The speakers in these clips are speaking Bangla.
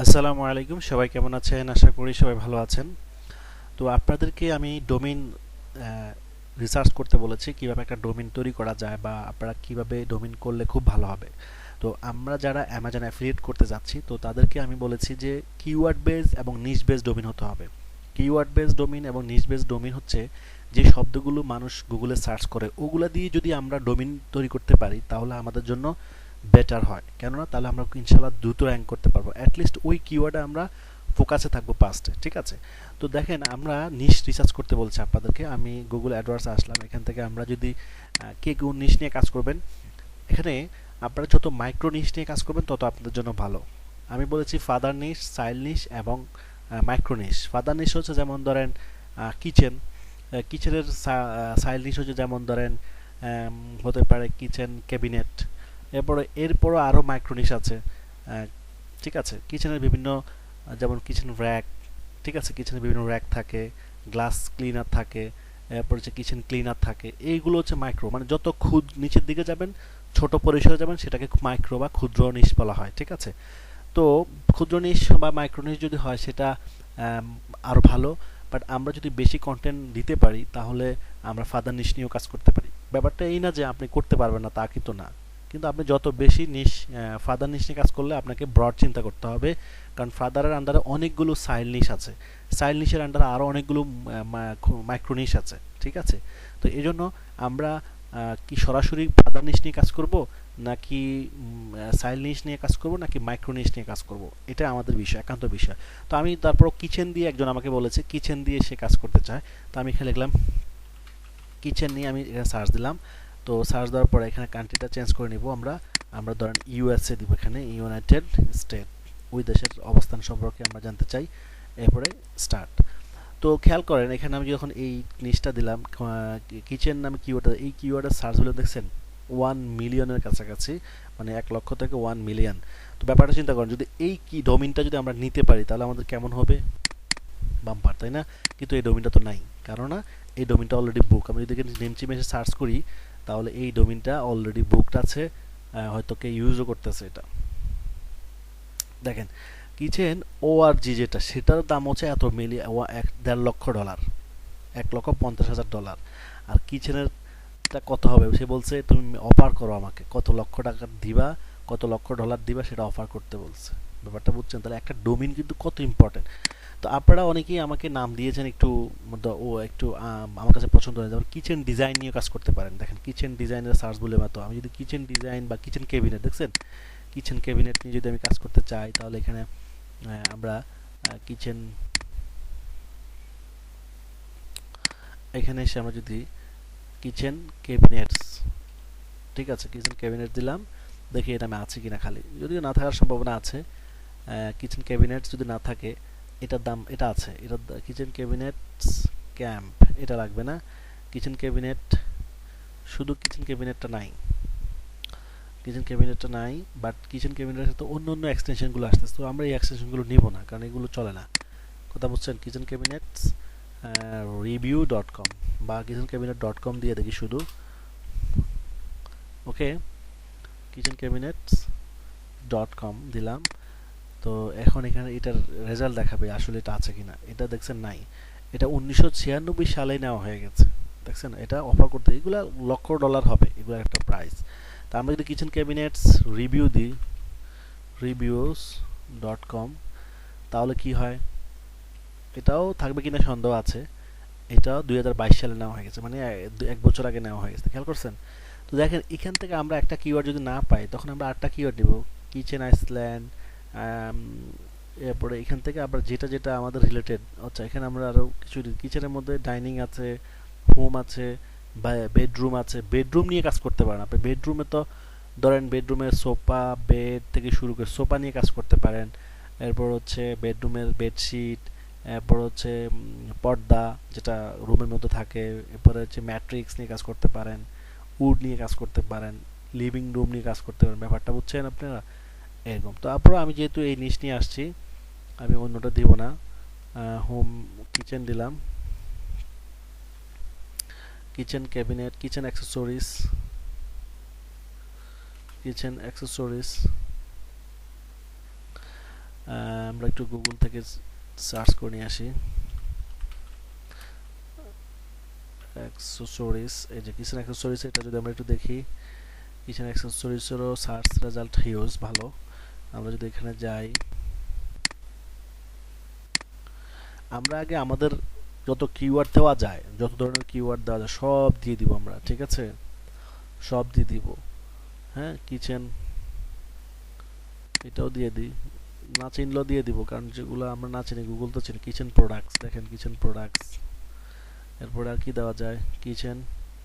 আসসালামু আলাইকুম, সবাই কেমন আছেন? আশা করি সবাই ভালো আছেন। তো আপনাদেরকে আমি ডোমেইন রিসার্চ করতে বলেছি, কিভাবে একটা ডোমেইন তৈরি করা যায় বা আপনারা কিভাবে ডোমেইন করলে খুব ভালো হবে। তো আমরা যারা অ্যামাজন অ্যাফিলিয়েট করতে যাচ্ছি, তো তাদেরকে আমি বলেছি যে কিওয়ার্ড বেস এবং নিশ বেস ডোমেইন হতে হবে। কিওয়ার্ড বেস ডোমেইন এবং নিশ বেস ডোমেইন হচ্ছে যে শব্দগুলো মানুষ গুগলে সার্চ করে ওগুলা দিয়ে যদি আমরা ডোমেইন তৈরি করতে পারি তাহলে আমাদের জন্য বেটার হয়, কেননা তাহলে আমরা ইনশাল্লাহ দ্রুত র্যাঙ্ক করতে পারবো। অ্যাটলিস্ট ওই কিওয়ার্ডে আমরা ফোকাসে থাকবো পাস্টে, ঠিক আছে? তো দেখেন, আমরা নিশ রিসার্চ করতে বলছি আপনাদেরকে। আমি গুগল অ্যাডওয়ার্ডসে আসলাম। এখান থেকে আমরা যদি কে কোন নিশ নিয়ে কাজ করবেন, এখানে আপনারা যত মাইক্রো নিশ নিয়ে কাজ করবেন তত আপনাদের জন্য ভালো। আমি বলেছি ফাদার নিশ, চাইল্ড নিশ এবং মাইক্রো নিশ। ফাদার নিশ হচ্ছে যেমন ধরেন কিচেন, কিচেনের চাইল্ড নিশ হচ্ছে যেমন ধরেন হতে পারে কিচেন ক্যাবিনেট। এরপরও আরও মাইক্রো নিশ আছে, ঠিক আছে? কিচেনের বিভিন্ন যেমন কিচেন র্যাক, ঠিক আছে? কিচেনের বিভিন্ন র্যাক থাকে, গ্লাস ক্লিনার থাকে, এরপর হচ্ছে কিচেন ক্লিনার থাকে। এইগুলো হচ্ছে মাইক্রো, মানে যত নিচের দিকে যাবেন, ছোট পরিসরে যাবেন, সেটাকে মাইক্রো বা ক্ষুদ্র নিশ বলা হয়, ঠিক আছে? তো ক্ষুদ্র নিশ বা মাইক্রো নিশ যদি হয় সেটা আরও ভালো। বাট আমরা যদি বেশি কন্টেন্ট দিতে পারি তাহলে আমরা ফাদার নিশ নিয়েও কাজ করতে পারি। ব্যাপারটা এই না যে আপনি করতে পারবেন না, তা কিন্তু না। কিন্তু আপনি যত বেশি নিশ ফাদার নিশ নিয়ে কাজ করলে আপনাকে ব্রড চিন্তা করতে হবে, কারণ ফাদারের আন্ডারে অনেকগুলো সাইল নিশ আছে, সাইল নিশের আন্ডারে আরও অনেকগুলো মাইক্রো নিশ আছে, ঠিক আছে? তো এই জন্য আমরা কি সরাসরি ফাদার নিশ নিয়ে কাজ করব, নাকি সাইল নিশ নিয়ে কাজ করব, নাকি মাইক্রো নিশ নিয়ে কাজ করব, এটা আমাদের বিষয়, একান্ত বিষয়। তো আমি তারপর কিচেন দিয়ে, একজন আমাকে বলেছে কিচেন দিয়ে সে কাজ করতে চায়। তো আমি এখানে লিখলাম কিচেন নিয়ে, আমি এখানে সার্চ দিলাম। তো সার্চ দেওয়ার পরে এখানে কান্ট্রিটা চেঞ্জ করে নিব আমরা। আমরা ধরেন ইউএসএ দিব, এখানে ইউনাইটেড স্টেট, ওই দেশের অবস্থান সম্পর্কে আমরা জানতে চাই। এরপরে স্টার্ট। তো খেয়াল করেন, এখানে আমি যখন এই নিচটা দিলাম কিচেন নামে কিওয়ার্ড, এই কিওয়ার্ডের সার্চগুলো দেখছেন 1 মিলিয়নের কাছাকাছি, মানে 1 লক্ষ থেকে 1 মিলিয়ন। তো ব্যাপারটা চিন্তা করেন, যদি এই কি ডোমিনটা যদি আমরা নিতে পারি তাহলে আমাদের কেমন হবে, বাম্পার, তাই না? কিন্তু এই ডোমিনটা তো নাই, কারণ এই ডোমিনটা অলরেডি বুক। আমি যদি নেমচিমে এসে সার্চ করি তাহলে এই ডোমিনটা অলরেডি বুকড আছে, হয়তো কে ইউজও করতেছে এটা। দেখেন, কিচেন ORG যেটা, সেটার দাম হচ্ছে এত $1.5 লক্ষ, $1,50,000। আর কিচেনের কত হবে, সে বলছে তুমি অফার করো, আমাকে কত লক্ষ টাকা দিবা, কত লক্ষ ডলার দিবা, সেটা অফার করতে বলছে। ব্যাপারটা বুঝছেন? তাহলে একটা ডোমিন কিন্তু কত ইম্পর্টেন্ট। তো আপনারা অনেকেই আমাকে নাম দিয়েছেন একটু, একটু আমার কাছে পছন্দ হয়, যেমন কিচেন ডিজাইন নিয়ে কাজ করতে পারেন। দেখেন, কিচেন ডিজাইনের সার্চ বলে মতো আমি যদি কিচেন ডিজাইন বা কিচেন ক্যাবিনেট, দেখছেন, কিচেন ক্যাবিনেট নিয়ে যদি আমি কাজ করতে চাই তাহলে এখানে আমরা কিচেন, এখানে এসে আমরা যদি কিচেন ক্যাবিনেটস, ঠিক আছে, কিচেন ক্যাবিনেট দিলাম, দেখি এটা আমি আছে কিনা। খালি যদিও না থাকার সম্ভাবনা আছে, কিচেন ক্যাবিনেট যদি না থাকে, এটার দাম এটা আছে, এটার কিচেন ক্যাবিনেটস ক্যাম্প, এটা লাগবে না। কিচেন ক্যাবিনেট, শুধু কিচেন ক্যাবিনেটটা নাই, কিচেন ক্যাবিনেটটা নাই, বাট কিচেন ক্যাবিনেটের সাথে অন্য অন্য এক্সটেনশনগুলো আসতেছে। তো আমরা এই এক্সটেনশনগুলো নিব না, কারণ এগুলো চলে না। কথা বুঝছেন? কিচেন ক্যাবিনেটস রিভিউ.com বা কিচেন ক্যাবিনেট.com দিয়ে দেখি শুধু। ওকে, কিচেন ক্যাবিনেটস.com দিলাম। তো এখন এখানে এটার রেজাল্ট দেখাবে আসলে এটা আছে কিনা। এটা দেখছেন নাই, এটা 1996 সালে নেওয়া হয়ে গেছে। দেখছেন, এটা অফার করতে এগুলা $1,00,000 হবে, এগুলোর একটা প্রাইস। তা আমরা যদি কিচেন ক্যাবিনেটস রিভিউ দিই, রিভিউস.com, তাহলে কি হয়, এটাও থাকবে কিনা সন্দেহ আছে। এটাও 2022 সালে নেওয়া হয়ে গেছে, মানে 1 বছর আগে নেওয়া হয়ে গেছে। খেয়াল করছেন? তো দেখেন, এখান থেকে আমরা একটা কিওয়ার্ড যদি না পাই তখন আমরা আটটা কিওয়ার্ড নিব, কিচেন আইসল্যান্ড, এরপরে এখান থেকে আবার যেটা যেটা আমাদের রিলেটেড। আচ্ছা, এখানে আমরা আরও কিছু, কিচেনের মধ্যে ডাইনিং আছে, হোম আছে, বা বেডরুম আছে। বেডরুম নিয়ে কাজ করতে পারেন আপনি। বেডরুমে তো ধরেন বেডরুমের সোফা, বেড থেকে শুরু করে সোফা নিয়ে কাজ করতে পারেন। এরপর হচ্ছে বেডরুমের বেডশিট, এরপর হচ্ছে পর্দা যেটা রুমের মধ্যে থাকে, এরপরে হচ্ছে ম্যাট্রিক্স নিয়ে কাজ করতে পারেন, উড নিয়ে কাজ করতে পারেন, লিভিং রুম নিয়ে কাজ করতে পারেন। ব্যাপারটা বুঝছেন আপনারা? এরকম। তো তারপরে আমি যেহেতু এই নিচ নিয়ে আসছি, আমি অন্যটা দিব না। হোম, কিচেন দিলাম, kitchen cabinet, kitchen accessories, kitchen accessories, আমরা একটু গুগল থেকে সার্চ করে নিয়ে আসি অ্যাক্সেসরিজ। এই যে কিচেন অ্যাক্সেসরিজ, এটা যদি আমরা একটু দেখি, কিচেন অ্যাক্সেসরিজেরও সার্চ রেজাল্ট হিউজ ভালো। আমরা যদি এখানে যাই, আমরা আগে আমাদের যত কিওয়ার্ড দেওয়া যায়, যত ধরনের কিওয়ার্ড দেওয়া যায় সব দিয়ে দিব আমরা, ঠিক আছে, সব দিয়ে দিব। হ্যাঁ, কিচেন এটাও দিয়ে দিই, না চিনলেও দিয়ে দিব, কারণ যেগুলো আমরা না চিনি গুগল তো চিনি। কিচেন প্রোডাক্টস, দেখেন কিচেন প্রোডাক্টস। এরপরে আর কি দেওয়া যায়, কিচেন,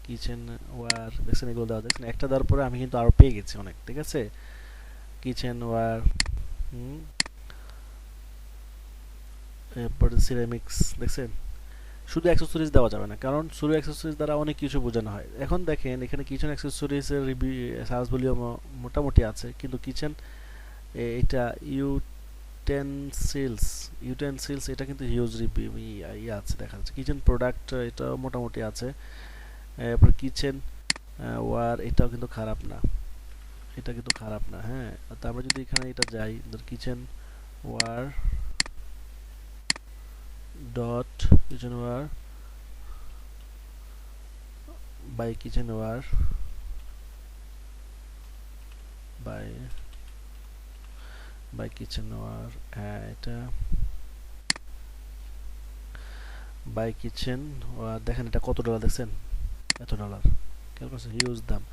কিচেন ওয়্যার, দেখছেন এগুলো দেওয়া যায়। দেখছেন একটা দেওয়ার পরে আমি কিন্তু আরও পেয়ে গেছি অনেক, ঠিক আছে। কিচেন ওয়্যার, এরপরে সিরামিক্স, দেখছেন। শুধু অ্যাক্সেসরিজ দেওয়া যাবে না, কারণ শুধু অ্যাক্সেসরিজ দ্বারা অনেক কিছু বোঝানো হয়। এখন দেখেন এখানে কিচেন অ্যাক্সেসরিজের রিভিউ সার্চ ভলিউম মোটামুটি আছে, কিন্তু কিচেন এটা ইউটেনসিলস, ইউটেনসিলস এটা কিন্তু হিউজ রিভিউ আছে, দেখা যাচ্ছে। কিচেন প্রোডাক্ট এটাও মোটামুটি আছে। এরপর কিচেন ওয়ার, এটাও কিন্তু খারাপ না, এটা কিন্তু খারাপ না। হ্যাঁ, তো আমরা যদি এখানে এটা যাই, kitchenware dot kitchenware by kitchenware by by kitchenware, হ্যাঁ এটা বাই কিচেন ওয়ার। দেখেন এটা কত ডলার, দেখছেন এত ডলার, খেয়াল করছেন, হিউজ দাম।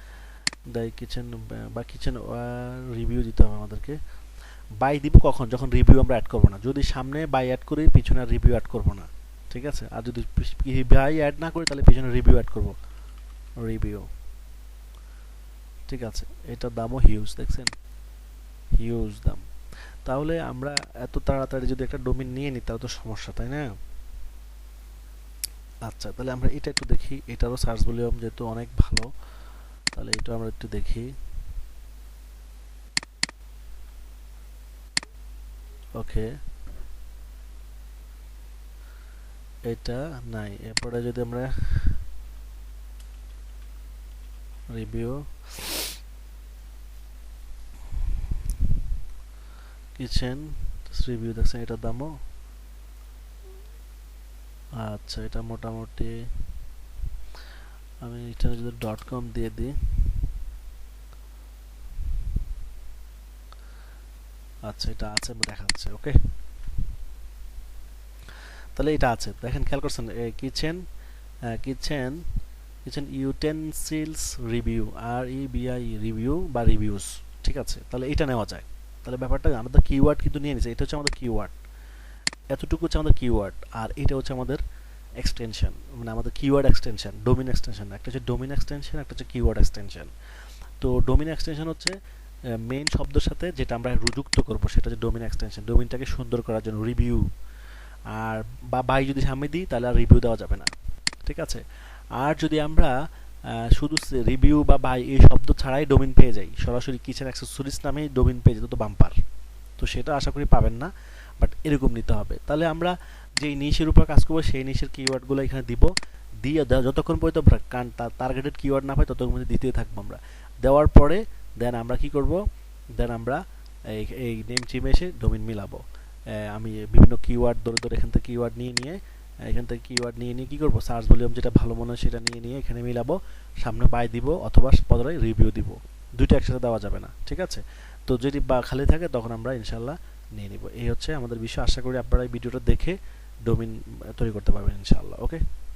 বাই কিচেন বা কিচেন ওয়ার রিভিউ দিতে হবে আমাদেরকে। বাই দিব কখন, যখন রিভিউ আমরা অ্যাড করবো না। যদি সামনে বাই অ্যাড করি, পিছনে রিভিউ অ্যাড করবো না, ঠিক আছে। আর যদি বাই অ্যাড না করি, তাহলে পিছনে রিভিউ অ্যাড করবো, রিভিউ, ঠিক আছে। এটার দামও হিউজ, দেখছেন হিউজ দাম। তাহলে আমরা এত তাড়াতাড়ি যদি একটা ডোমেইন নিয়ে নিই, তাহলে তো সমস্যা, তাই না। আচ্ছা, তাহলে আমরা এটা একটু দেখি, এটারও সার্চ ভলিউম যেহেতু অনেক ভালো, তাহলে এটা আমরা একটু দেখি। ওকে, এটা নাই। এরপরে যদি আমরা রিভিউ কিচেন রিভিউ, দেখছেন এটার দামও আচ্ছা, এটা মোটামুটি আমি এখানে যদি .com দিয়ে দিই, আচ্ছা এটা আছে দেখাচ্ছে। ওকে, তাহলে এটা আছে, দেখেন খেয়াল করছেন, কিচেন কিচেন কিচেন ইউটেনসিলস রিভিউ, আর ই বিআই রিভিউ বা রিভিউস, ঠিক আছে। তাহলে এটা নেওয়া যায়। তাহলে ব্যাপারটা আমাদের কিওয়ার্ড কিন্তু নিয়ে নিছে, এটা হচ্ছে আমাদের কিওয়ার্ড, এতটুকু হচ্ছে আমাদের কিওয়ার্ড, আর এটা হচ্ছে আমাদের এক্সটেনশন, মানে আমাদের কিওয়ার্ড এক্সটেনশন, ডোমেইন এক্সটেনশন। একটা হচ্ছে ডোমেইন এক্সটেনশন, একটা হচ্ছে কিওয়ার্ড এক্সটেনশন। তো ডোমেইন এক্সটেনশন হচ্ছে মেইন শব্দের সাথে যেটা আমরা যুক্ত করব, সেটা হচ্ছে ডোমেইন এক্সটেনশন, ডোমেইনটাকে সুন্দর করার জন্য, রিভিউ। আর বা বাই যদি সামনে দিই, তাহলে আর রিভিউ দেওয়া যাবে না, ঠিক আছে। আর যদি আমরা শুধু রিভিউ বা বাই এই শব্দ ছাড়াই ডোমেইন পেয়ে যাই, সরাসরি কিচেন অ্যাক্সেসরিজ নামেই ডোমেইন পেয়ে যেত, তো বাম্পার। তো সেটা আশা করি পাবেন না, বাট এরকম নিতে হবে। তাহলে আমরা যেই নিশের উপর কাজ করবো, সেই নিশের কিওয়ার্ডগুলো এখানে দিব, দিয়ে যতক্ষণ পর্যন্ত টার্গেটেড কিওয়ার্ড না পাই, ততক্ষণ পর্যন্ত দিতেই থাকবো আমরা। দেওয়ার পরে দেন আমরা কি করব, দেন আমরা এই নেম চিমে এসে ডোমেইন মিলাবো। আমি বিভিন্ন কিওয়ার্ড ধরে ধরে এখান থেকে কিওয়ার্ড নিয়ে নিয়ে এখান থেকে কিওয়ার্ড নিয়ে নিয়ে কী করবো, সার্চ ভলিউম যেটা ভালো মনে হয় সেটা নিয়ে নিয়ে এখানে মিলাবো, সামনে বাই দিব অথবা পরে রিভিউ দিব, দুইটা একসাথে দেওয়া যাবে না, ঠিক আছে। তো যদি বা খালি থাকে, তখন আমরা ইনশাল্লাহ নিয়ে নিব। এই হচ্ছে আমাদের বিষয়। আশা করি আপনারা এই ভিডিওটা দেখে ডোমেইন তৈরি করতে পারবেন ইনশাআল্লাহ। ওকে।